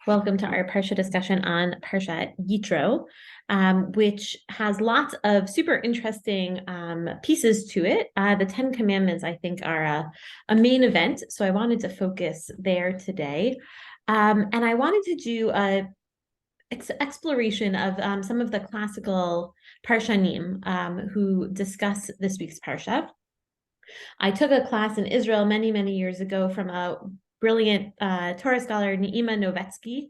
Welcome to our Parsha discussion on Parsha Yitro, which has lots of super interesting pieces to it. The Ten Commandments, I think, are a main event, so I wanted to focus there today. And I wanted to do a exploration of some of the classical Parshanim who discuss this week's Parsha. I took a class in Israel many, many years ago from a brilliant Torah scholar, Neima Novetsky.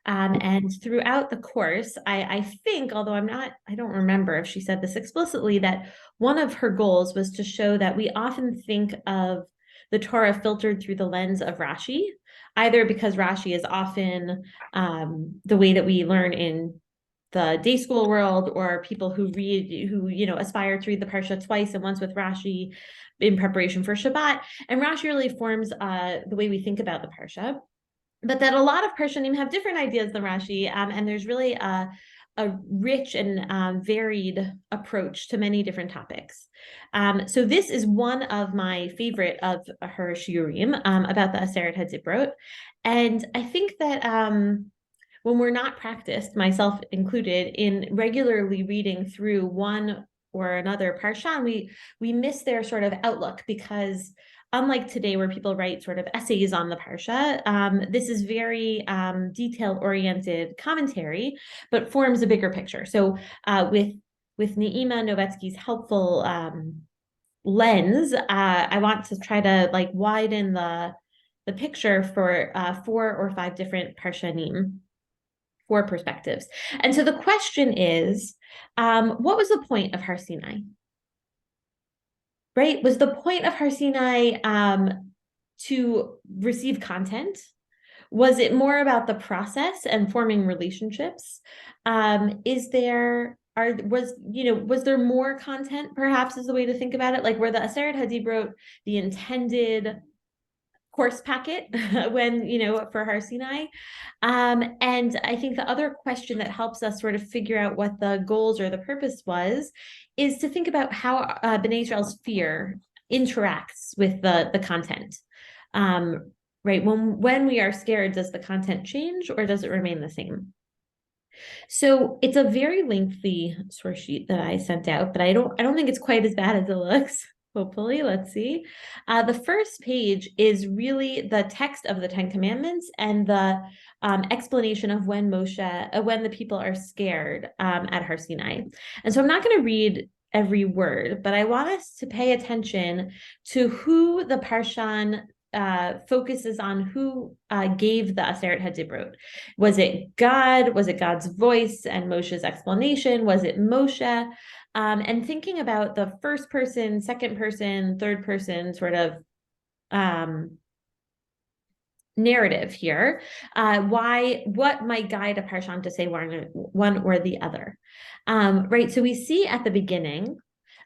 And throughout the course, I think, although I don't remember if she said this explicitly, that one of her goals was to show that we often think of the Torah filtered through the lens of Rashi, either because Rashi is often the way that we learn in the day school world, or people who aspire to read the parsha twice and once with Rashi in preparation for Shabbat. And Rashi really forms the way we think about the parsha, but that a lot of Parshanim have different ideas than Rashi, and there's really a rich and varied approach to many different topics. So this is one of my favorite of her shiurim about the Aseret HaDibrot. And I think that when we're not practiced, myself included, in regularly reading through one or another parsha, we miss their sort of outlook, because unlike today where people write sort of essays on the parsha, this is very detail-oriented commentary, but forms a bigger picture. So with Neima Novetsky's helpful lens, I want to try to widen the picture for 4 or 5 different parshanim, 4 perspectives. And so the question is, what was the point of Har Sinai? Right? Was the point of Har Sinai to receive content? Was it more about the process and forming relationships? Was there more content, perhaps, is the way to think about it? Like, were the Aseret HaDibrot the intended course packet for Har Sinai? And I think the other question that helps us sort of figure out what the goals or the purpose was is to think about how Bnei Israel's fear interacts with the content. Right? When we are scared, does the content change or does it remain the same? So it's a very lengthy source sheet that I sent out, but I don't think it's quite as bad as it looks. Hopefully, let's see. The first page is really the text of the Ten Commandments and the explanation of when the people are scared at Har Sinai. And so I'm not going to read every word, but I want us to pay attention to who the Parshan focuses on, who gave the Aseret HaDibrot. Was it God? Was it God's voice and Moshe's explanation? Was it Moshe? And thinking about the first person, second person, third person sort of narrative here, what might guide a parshan to say one or the other, right? So we see at the beginning,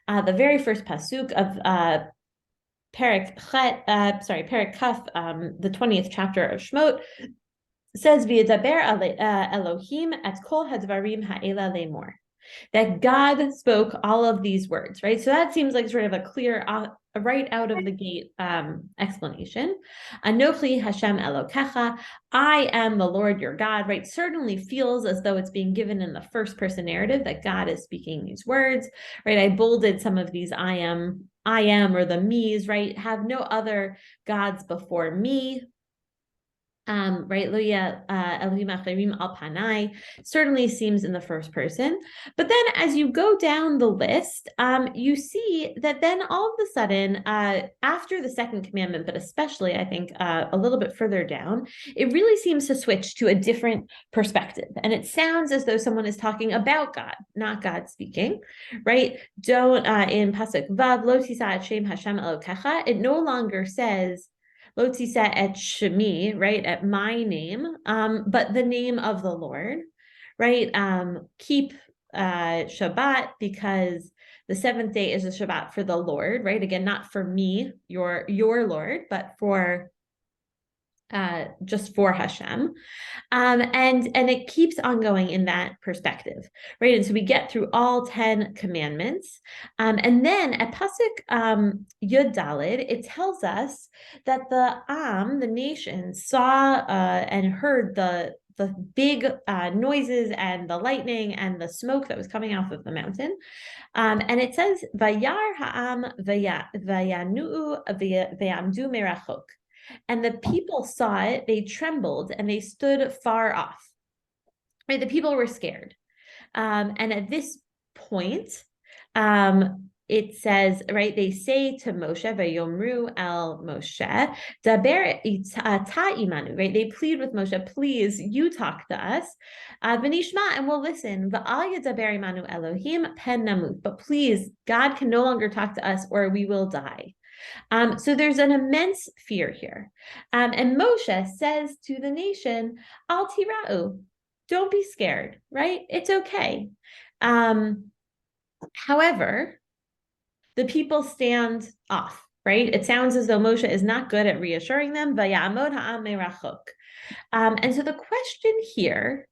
the very first pasuk of Perek Kaf, the 20th chapter of Shemot, says V'yedaber Elohim et kol hadvarim ha'ela lemor, that God spoke all of these words, right? So that seems like sort of a clear, right out of the gate explanation. Anochi Hashem Elokecha, I am the Lord your God, right? Certainly feels as though it's being given in the first person narrative that God is speaking these words, right? I bolded some of these I am, or the me's, right? Have no other gods before me. Right, Loya Elohim Acharim al Panai certainly seems in the first person. But then as you go down the list, you see that then all of a sudden, after the second commandment, but especially I think a little bit further down, it really seems to switch to a different perspective. And it sounds as though someone is talking about God, not God speaking, right? Don't, in Pasuk Vav, Lo tisa et Shem Hashem Elokecha, it no longer says, Lo tisa et shemi, right, at my name, but the name of the Lord, right? Keep Shabbat, because the 7th day is a Shabbat for the Lord, right? Again, not for me, your Lord, but for just for Hashem. And it keeps on going in that perspective, right? And so we get through all 10 commandments. And then at Pasuk Yud Daled, it tells us that the nation, saw and heard the the big noises and the lightning and the smoke that was coming off of the mountain. And it says, Vayar ha'am vayanu vayamdu merachok. And the people saw it, they trembled, and they stood far off. Right? The people were scared. And at this point, it says, right, they say to Moshe, Vayomru el Moshe, Daber ta imanu, right? They plead with Moshe, please, you talk to us. V'nishma, and we'll listen. V'al yadaber imanu Elohim pen namut. But please, God can no longer talk to us or we will die. So there's an immense fear here. And Moshe says to the nation, Al tira'u, don't be scared, right? It's okay. However, the people stand off, right? It sounds as though Moshe is not good at reassuring them. And so the question here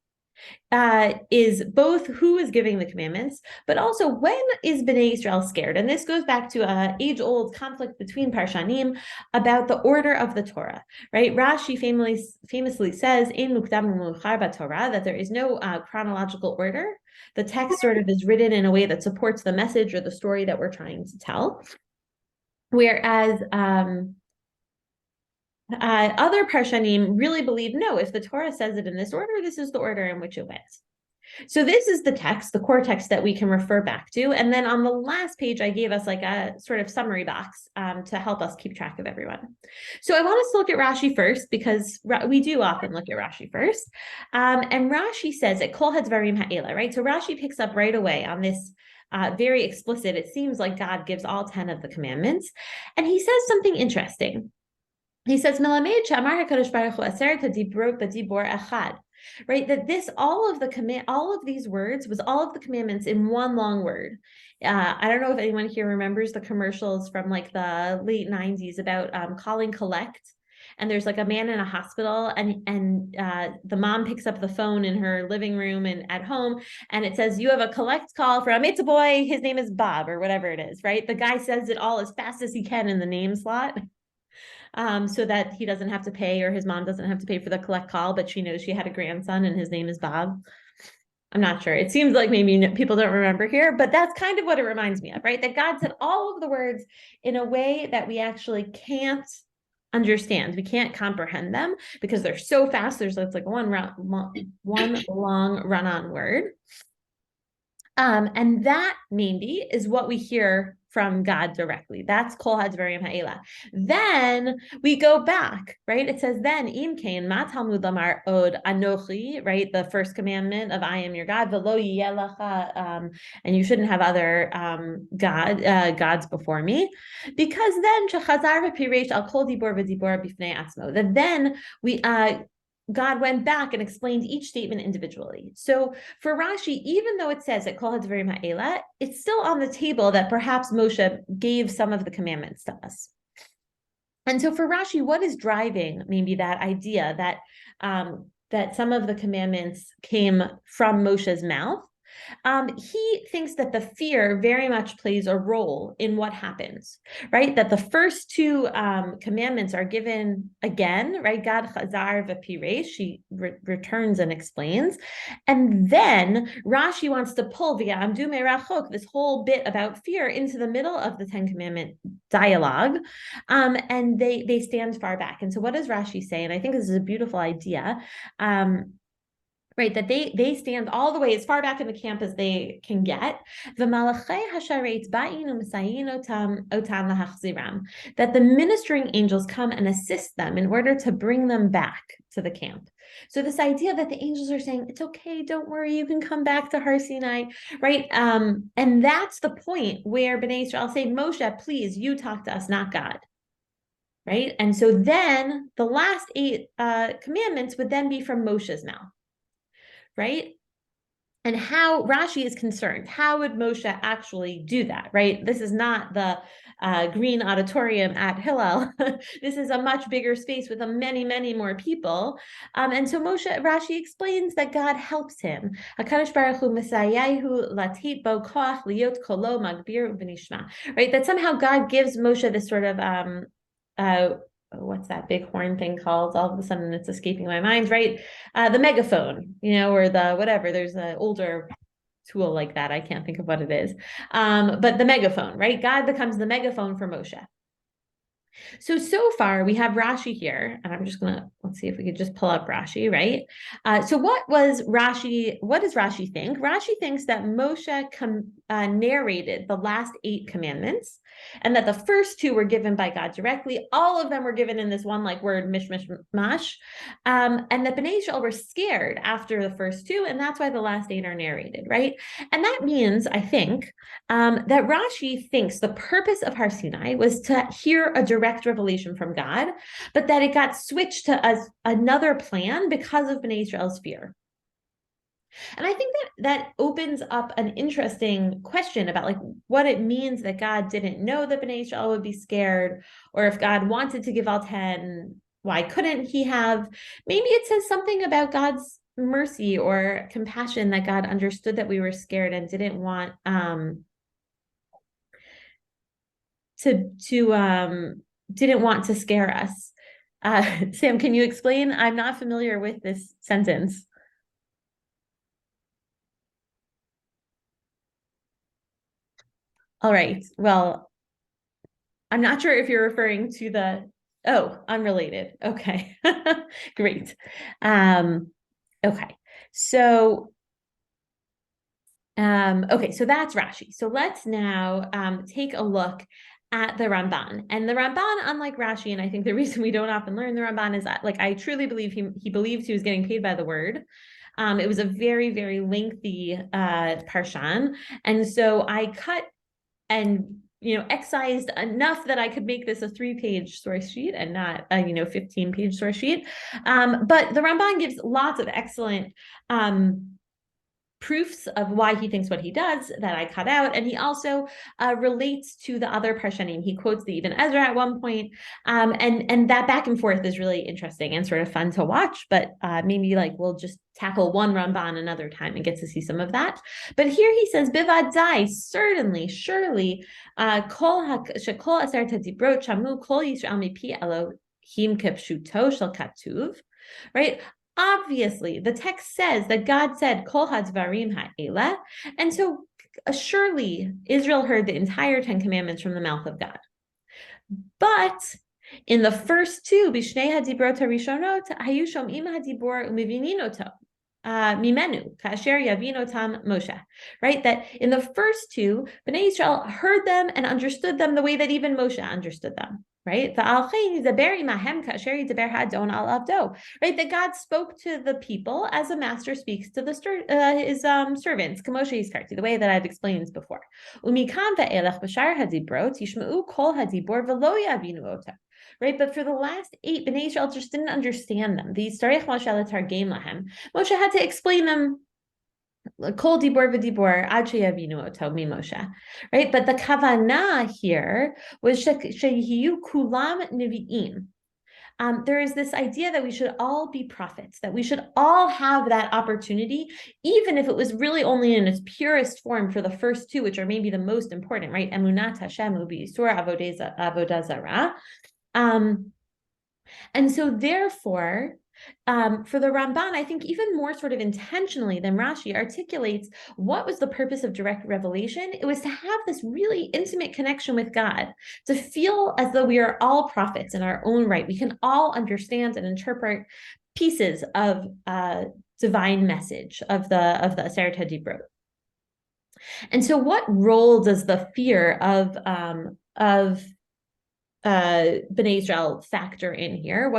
is both who is giving the commandments, but also when is Bnei Israel scared? And this goes back to an age-old conflict between Parshanim about the order of the Torah, right? Rashi famously says in Mukdam Mu'achar b'Torah that there is no chronological order. The text sort of is written in a way that supports the message or the story that we're trying to tell. Whereas other Parshanim really believe, no, if the Torah says it in this order, this is the order in which it went. So this is the text, the core text that we can refer back to. And then on the last page, I gave us like a sort of summary box to help us keep track of everyone. So I want us to look at Rashi first, because we do often look at Rashi first. And Rashi says it, Kol hadvarim ha'ela, right? So Rashi picks up right away on this very explicit, it seems like God gives all 10 of the commandments. And he says something interesting. He says, "Melamed she'amar HaKadosh Baruch Hu aseret hadibrot b'dibor echad," right? That all of these words was all of the commandments in one long word. I don't know if anyone here remembers the commercials from like the late 90s about calling collect. And there's like a man in a hospital, and the mom picks up the phone in her living room and at home, and it says, "You have a collect call from it's a boy. His name is Bob," or whatever it is, right? The guy says it all as fast as he can in the name slot. So that he doesn't have to pay, or his mom doesn't have to pay for the collect call, but she knows she had a grandson and his name is Bob. I'm not sure. It seems like maybe people don't remember here, but that's kind of what it reminds me of, right? That God said all of the words in a way that we actually can't understand. We can't comprehend them because they're so fast. There's like one long run-on word. And that maybe is what we hear from God directly. That's Kol Hadvarim Ha'ela. Then we go back, right? It says, then Im Kain Ma Talmud Lamar Od Anochi, right? The first commandment of I am your God, V'lo Yelecha, and you shouldn't have other gods before me. Because then Shechazar V'Piresh Al Kol Dibor V'Dibor Bifnei Atzmo. That then we God went back and explained each statement individually. So for Rashi, even though it says that Kol Hadvarim Ha'ela, it's still on the table that perhaps Moshe gave some of the commandments to us. And so for Rashi, what is driving maybe that idea that that some of the commandments came from Moshe's mouth? He thinks that the fear very much plays a role in what happens, right? That the first two commandments are given again, right? God chazar v'piresh, she returns and explains. And then Rashi wants to pull v'yamdu merachok, this whole bit about fear, into the middle of the 10 Commandment dialogue. And they stand far back. And so what does Rashi say? And I think this is a beautiful idea. Right, that they stand all the way as far back in the camp as they can get. That the ministering angels come and assist them in order to bring them back to the camp. So this idea that the angels are saying, it's okay, don't worry, you can come back to Har Sinai, right? And that's the point where Bnei Israel say, Moshe, please, you talk to us, not God. Right? And so then the last 8 commandments would then be from Moshe's mouth. Right? And how Rashi is concerned, how would Moshe actually do that, right? This is not the green auditorium at Hillel. This is a much bigger space with many, many more people. And so Rashi explains that God helps him. HaKadosh Baruch Hu Mesayahu Latit Bo Koach Liot Kolo Magbir V'Nishma, right? That somehow God gives Moshe this sort of what's that big horn thing called? All of a sudden it's escaping my mind, right? The megaphone, or the whatever. There's an older tool like that. I can't think of what it is. But the megaphone, right? God becomes the megaphone for Moshe. So far we have Rashi here, and I'm just gonna, let's see if we could just pull up Rashi, right? So what does Rashi think? Rashi thinks that Moshe narrated the last 8 commandments, and that the first 2 were given by God directly. All of them were given in this one word, mish, mish, mash. And that Bnei Israel were scared after the first 2, and that's why the last 8 are narrated, right? And that means, I think, that Rashi thinks the purpose of Har Sinai was to hear a direct revelation from God, but that it got switched to another plan because of Bnei Israel's fear. And I think that opens up an interesting question about what it means that God didn't know that Bnei Israel would be scared, or if God wanted to give all 10, why couldn't he have? Maybe it says something about God's mercy or compassion, that God understood that we were scared and didn't want didn't want to scare us. Sam, can you explain? I'm not familiar with this sentence. All right. Well, I'm not sure if you're referring to unrelated. Okay. Great. Okay. So so that's Rashi. So let's now take a look at the Ramban. And the Ramban, unlike Rashi, and I think the reason we don't often learn the Ramban is that, I truly believe he believes he was getting paid by the word. It was a very, very lengthy parshan. And so I cut and excised enough that I could make this a 3-page source sheet and not a 15-page source sheet. But the Ramban gives lots of excellent proofs of why he thinks what he does that I cut out. And he also relates to the other Parshanim. He quotes the Ibn Ezra at one point. And that back and forth is really interesting and sort of fun to watch. But maybe we'll just tackle one Ramban another time and get to see some of that. But here he says, Bivadai, certainly, surely, Kol Shekol Aseret HaDibrot Shamu Kol Yisrael Mipi Elohim Kepshuto Shel Katuv, right? Obviously, the text says that God said, Kol hadvarim ha'ela, and so surely Israel heard the entire 10 commandments from the mouth of God. But in the first 2, Bishnei hadibrot harishonot, hayu shom'im hadibor umivinin oto. Mimenu, kasher yavinotam Moshe, right? That in the first 2, Bnei Israel heard them and understood them the way that even Moshe understood them, right? Right? That God spoke to the people as a master speaks to his servants, the way that I've explained before. Right, but for the last 8, Bnei Israel just didn't understand them. Moshe had to explain them. Kol dibor v'dibor ad sheyavinu oto Moshe, right? But the kavanah here was shehiyu kulam nevi'im. There is this idea that we should all be prophets, that we should all have that opportunity, even if it was really only in its purest form for the first 2, which are maybe the most important, right? Emunat Hashem u'b'yisur avodah zarah. And so therefore, for the Ramban, I think even more sort of intentionally than Rashi articulates what was the purpose of direct revelation. It was to have this really intimate connection with God, to feel as though we are all prophets in our own right. We can all understand and interpret pieces of divine message of the Aseret HaDibrot. And so what role does the fear of Bnei Israel factor in here?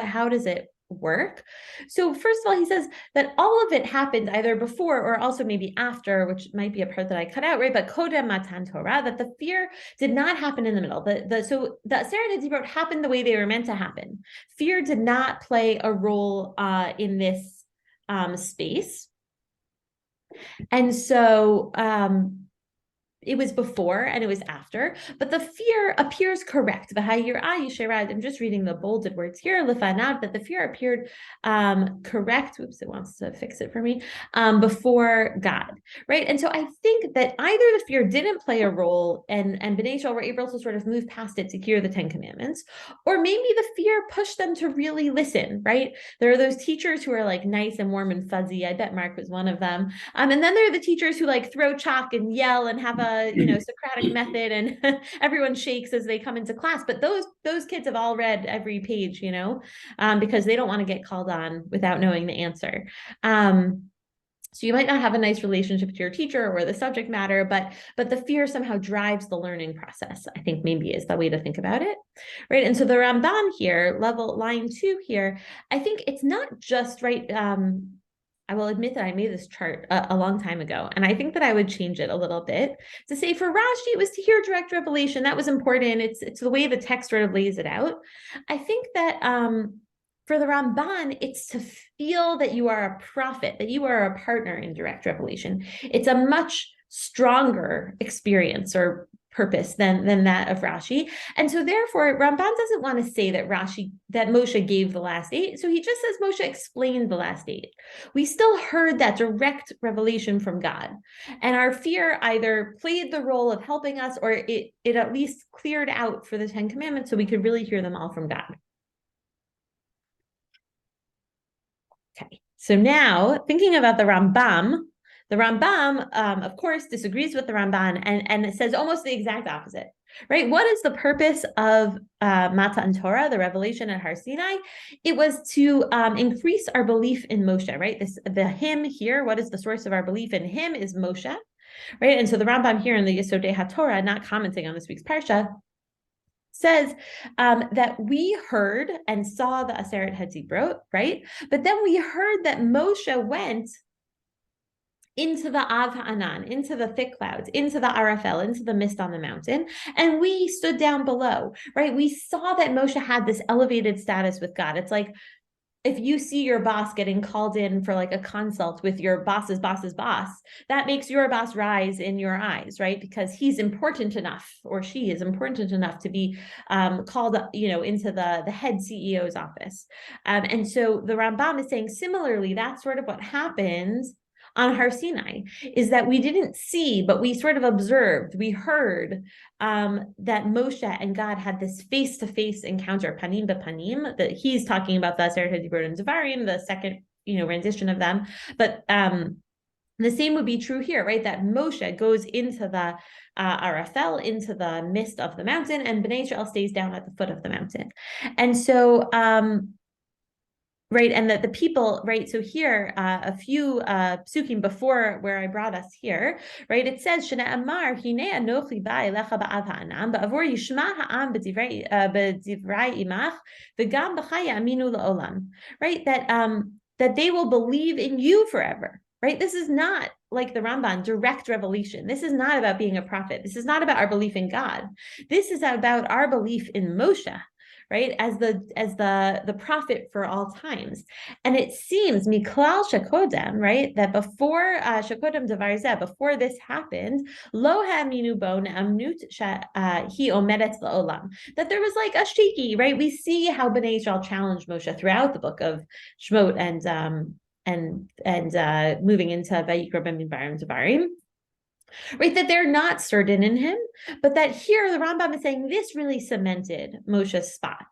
How does it work? So first of all, he says that all of it happened either before or also maybe after, which might be a part that I cut out, right? But Kodem Matan Torah, that the fear did not happen in the middle. So the Aseret HaDibrot happened the way they were meant to happen. Fear did not play a role in this space. And so it was before and it was after, but the fear appears correct. I'm just reading the bolded words here, that the fear appeared correct. Oops, it wants to fix it for me, before God, right? And so I think that either the fear didn't play a role and Bnei Israel were able to sort of move past it to hear the 10 Commandments, or maybe the fear pushed them to really listen, right? There are those teachers who are like nice and warm and fuzzy. I bet Mark was one of them. And then there are the teachers who like throw chalk and yell and have a, Socratic method, and everyone shakes as they come into class. But those kids have all read every page, because they don't want to get called on without knowing the answer. So you might not have a nice relationship to your teacher or the subject matter, but the fear somehow drives the learning process, I think maybe is the way to think about it, right? And so the Ramban here, line 2 here, I think it's not just, right, I will admit that I made this chart a long time ago, and I think that I would change it a little bit to say for Rashi, it was to hear direct revelation. That was important. It's the way the text sort of lays it out. I think that for the Ramban, it's to feel that you are a prophet, that you are a partner in direct revelation. It's a much stronger experience or purpose than that of Rashi. And so therefore, Ramban doesn't want to say that Moshe gave the last 8. So he just says Moshe explained the last 8. We still heard that direct revelation from God. And our fear either played the role of helping us, or it at least cleared out for the 10 Commandments so we could really hear them all from God. Okay, so now thinking about the Rambam, of course, disagrees with the Ramban and it says almost the exact opposite, right? What is the purpose of Matan Torah, the revelation at Har Sinai? It was to increase our belief in Moshe, right? The him here, what is the source of our belief in him is Moshe, right? And so the Rambam here in the Yesodei HaTorah, not commenting on this week's parsha, says that we heard and saw the Aseret HaDibrot, right? But then we heard that Moshe went into the Av Ha'anan, into the thick clouds, into the Arafel, into the mist on the mountain, and we stood down below, right? We saw that Moshe had this elevated status with God. It's like if you see your boss getting called in for like a consult with your boss's boss, that makes your boss rise in your eyes, right? Because he's important enough, or she is important enough to be called, into the head CEO's office. And so the Rambam is saying similarly, that's sort of what happens on Har Sinai, is that we didn't see, but we sort of observed, we heard that Moshe and God had this face-to-face encounter, panim bepanim, that he's talking about the Aseret HaDibrot and Devarim, the second, rendition of them. But the same would be true here, right? That Moshe goes into the Arafel, into the mist of the mountain, and Bnei Israel stays down at the foot of the mountain. And so, right, and that the people, right, so here, a few psukim before where I brought us here, right, it says, Shana Amar, Hine Anochi Ba Elecha Ba'av Ha'anam, Ba'avor Yishma Ha'am B'divrei Imach, V'gam B'chaya Aminu La'olam, right, that they will believe in you forever, right? This is not like the Ramban, direct revelation. This is not about being a prophet. This is not about our belief in God. This is about our belief in Moshe, right, as the prophet for all times. And it seems miklal shakodem, right, that before shakodem devar zeh, before this happened, lo ha'aminu bo ne'amnut hi omedet la'olam, that there was like a shaky, right? We see how Bnei Israel challenged Moshe throughout the book of Shemot and moving into Vayikra B'midbar Devarim, right, that they're not certain in him, but that here the Rambam is saying this really cemented Moshe's spot.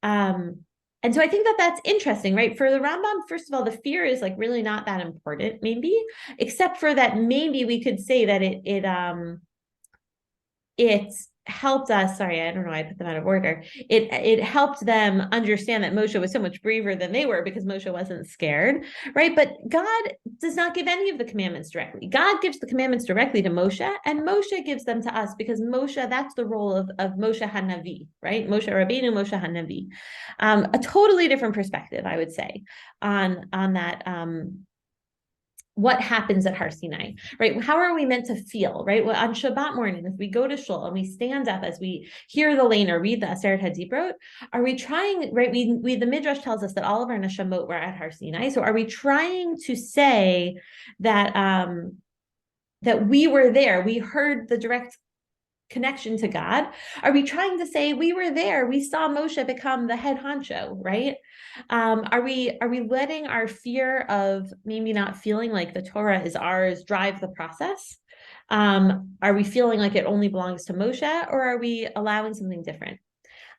And so I think that that's interesting, right? For the Rambam, first of all, the fear is like really not that important, maybe, except for that maybe we could say that it helped us. Sorry, I don't know why I put them out of order. It helped them understand that Moshe was so much braver than they were because Moshe wasn't scared, right? But God does not give any of the commandments directly. God gives the commandments directly to Moshe, and Moshe gives them to us because Moshe, that's the role of Moshe HaNavi, right? Moshe Rabbeinu, Moshe HaNavi. A totally different perspective, I would say, on that. What happens at Har Sinai, right? How are we meant to feel, right? Well, on Shabbat morning, if we go to shul and we stand up as we hear the lane or read the Aseret HaDibrot, are we trying, right? The Midrash tells us that all of our neshamot were at Har Sinai. So are we trying to say that that we were there, we heard the direct connection to God? Are we trying to say we were there, we saw Moshe become the head honcho, right? Are we letting our fear of maybe not feeling like the Torah is ours drive the process? Are we feeling like it only belongs to Moshe, or are we allowing something different?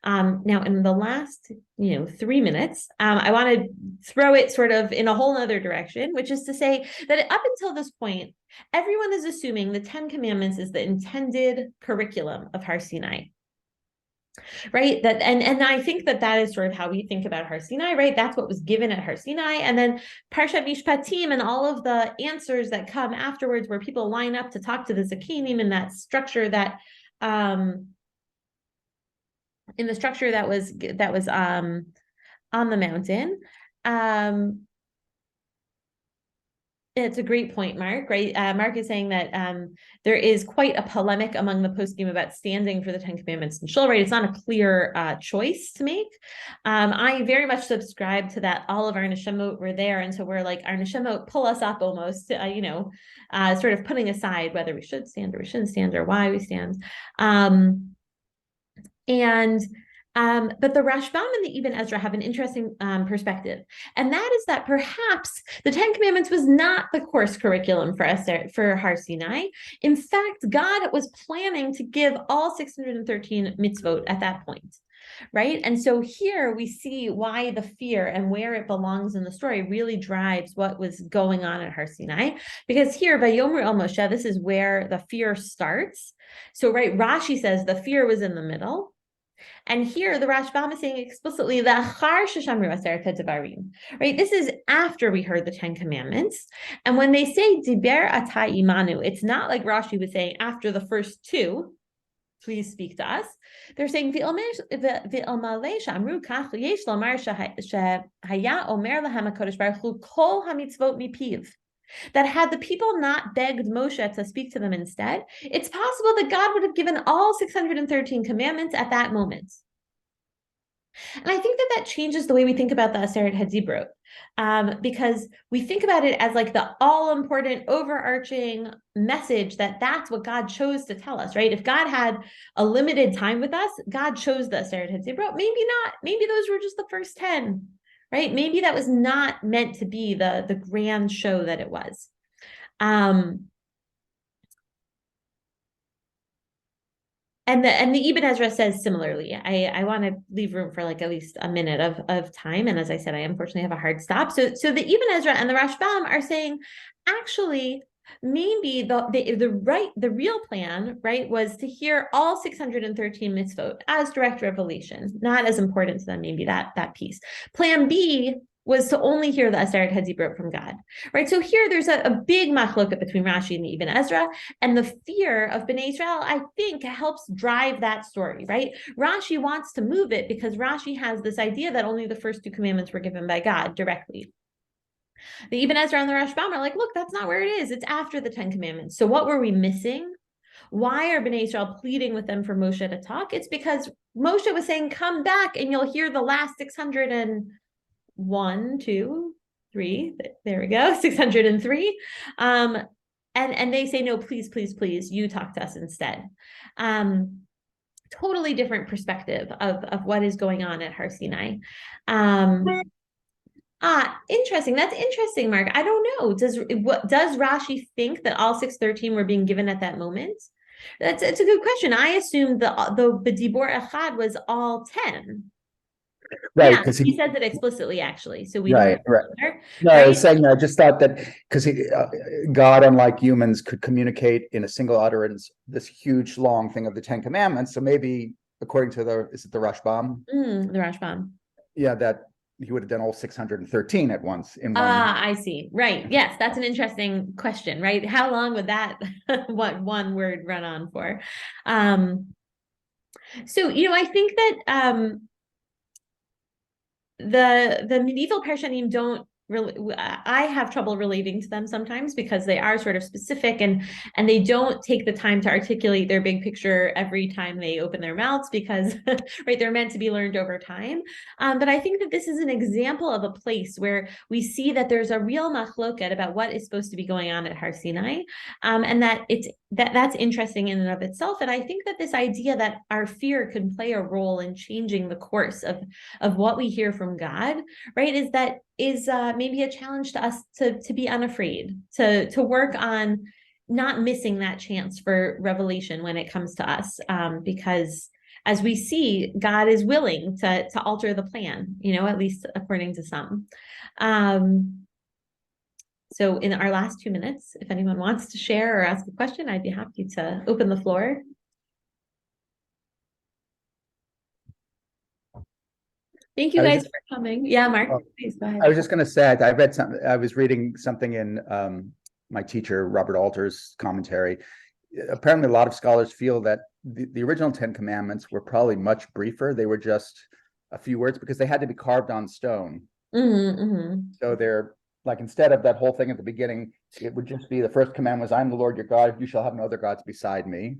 Now, in the last 3 minutes, I want to throw it sort of in a whole other direction, which is to say that up until this point, everyone is assuming the Ten Commandments is the intended curriculum of Har Sinai, right? That and I think that is sort of how we think about Har Sinai, right? That's what was given at Har Sinai, and then Parshat Mishpatim and all of the answers that come afterwards, where people line up to talk to the Zakinim in that structure that. In the structure that was on the mountain. It's a great point, Mark, right? Mark is saying that there is quite a polemic among the poskim about standing for the Ten Commandments in Shul, right? It's not a clear choice to make. I very much subscribe to that. All of our neshemot were there, and so we're like, our neshemot pull us up almost, sort of putting aside whether we should stand or we shouldn't stand or why we stand. But the Rashbam and the Ibn Ezra have an interesting perspective, and that is that perhaps the Ten Commandments was not the course curriculum for Har Sinai. In fact, God was planning to give all 613 mitzvot at that point, right? And so here we see why the fear and where it belongs in the story really drives what was going on at Har Sinai, because here, Vayomer El Moshe, this is where the fear starts. So, right, Rashi says the fear was in the middle. And here the Rashbam is saying explicitly that right? This is after we heard the Ten Commandments. And when they say Diber ata imanu, it's not like Rashi was saying after the first two, please speak to us. They're saying that had the people not begged Moshe to speak to them instead, it's possible that God would have given all 613 commandments at that moment. And I think that changes the way we think about the Aseret HaDibrot, because we think about it as like the all-important, overarching message that's what God chose to tell us, right? If God had a limited time with us, God chose the Aseret HaDibrot. Maybe not. Maybe those were just the first 10. Right? Maybe that was not meant to be the grand show that it was. And the Ibn Ezra says similarly. I want to leave room for like at least a minute of time. And as I said, I unfortunately have a hard stop. So the Ibn Ezra and the Rashbam are saying, actually, maybe the real plan, right, was to hear all 613 mitzvot as direct revelation, not as important to them, maybe that piece. Plan B was to only hear the Aseret HaDibrot from God, right? So here there's a big machloket between Rashi and the Ibn Ezra, and the fear of Bnei Israel, I think, helps drive that story, right? Rashi wants to move it because Rashi has this idea that only the first two commandments were given by God directly. The Ibn Ezra and the Rashbam are like, look, that's not where it is. It's after the Ten Commandments. So what were we missing? Why are Bnei Israel pleading with them for Moshe to talk? It's because Moshe was saying, come back and you'll hear the last 601, 2, 3. There we go, 603. And they say, no, please, please, please, you talk to us instead. Totally different perspective of what is going on at Har Sinai. Interesting. That's interesting, Mark. I don't know. Does Rashi think that all 613 were being given at that moment? It's a good question. I assumed the B'dibor Echad was all 10. Right, yeah, he says it explicitly, actually. So we right. No, I was saying, I just thought that because God, unlike humans, could communicate in a single utterance this huge long thing of the Ten Commandments. So maybe, according to the Rashbam? The Rashbam. Yeah, that he would have done all 613 at once in one. I see. Right. Yes, that's an interesting question, right? How long would that one word run on for? So I think that the medieval Parshanim don't I have trouble relating to them sometimes because they are sort of specific, and they don't take the time to articulate their big picture every time they open their mouths, because right, they're meant to be learned over time. But I think that this is an example of a place where we see that there's a real machloket about what is supposed to be going on at Har Sinai, and that's interesting in and of itself. And I think that this idea that our fear can play a role in changing the course of what we hear from God, right, is maybe a challenge to us to be unafraid, to work on not missing that chance for revelation when it comes to us, because as we see, God is willing to alter the plan, at least according to some. So in our last 2 minutes, if anyone wants to share or ask a question, I'd be happy to open the floor. Thank you guys for coming. Yeah, Mark, please go ahead. I was just going to say, I was reading something in my teacher, Robert Alter's commentary. Apparently, a lot of scholars feel that the original 10 Commandments were probably much briefer. They were just a few words because they had to be carved on stone. So they're like, instead of that whole thing at the beginning, it would just be the first command was, I'm the Lord your God, you shall have no other gods beside me.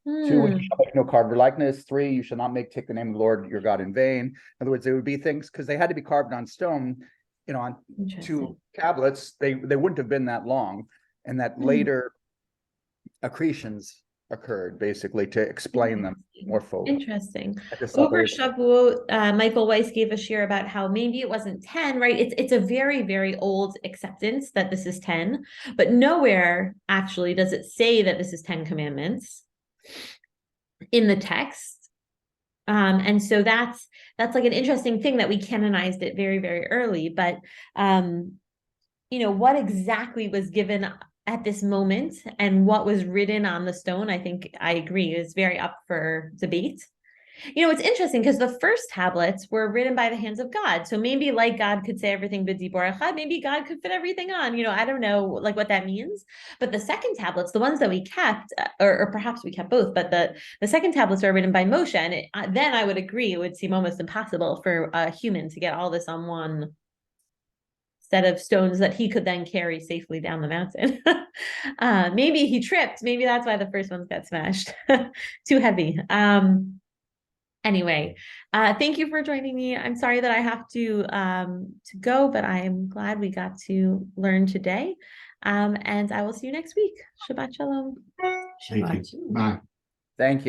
2, you shall make no carved likeness. 3, you shall not take the name of the Lord your God in vain. In other words, there would be things, because they had to be carved on stone, on 2 tablets, they wouldn't have been that long. And that later accretions occurred basically to explain them more fully. Interesting. Over Shavuot, Michael Weiss gave a share about how maybe it wasn't 10, right? It's a very, very old acceptance that this is 10, but nowhere actually does it say that this is 10 commandments in the text. And so that's like an interesting thing, that we canonized it very, very early. But what exactly was given at this moment and what was written on the stone, I think I agree, is very up for debate. It's interesting because the first tablets were written by the hands of God. So maybe like God could say everything b'dibur echad, maybe God could fit everything on, I don't know like what that means. But the second tablets, the ones that we kept, or perhaps we kept both, but the second tablets are written by Moshe. And then I would agree, it would seem almost impossible for a human to get all this on one set of stones that he could then carry safely down the mountain. Maybe he tripped. Maybe that's why the first ones got smashed. Too heavy. Anyway, thank you for joining me. I'm sorry that I have to go, but I'm glad we got to learn today. And I will see you next week. Shabbat shalom. Thank you. Bye. Thank you.